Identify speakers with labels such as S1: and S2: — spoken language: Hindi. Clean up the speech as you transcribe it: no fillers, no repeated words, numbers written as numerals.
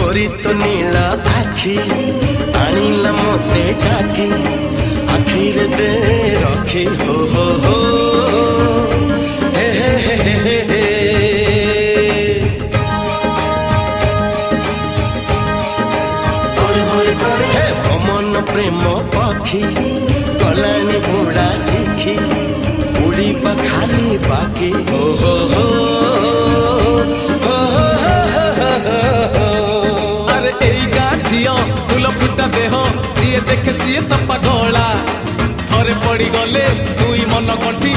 S1: तोरी तो नीला आखी आनिला मोते डाकी आखिर दे रखी हो हे हे हे हे हे हे मन प्रेम पक्षी गलानी उड़ा सीखी उड़ी खाली बाकी हो
S2: अरे एई गाँ झियो फूल फुटा देह जी देखे सी तो पगला थरे पड़ी गले दुई मन गंठी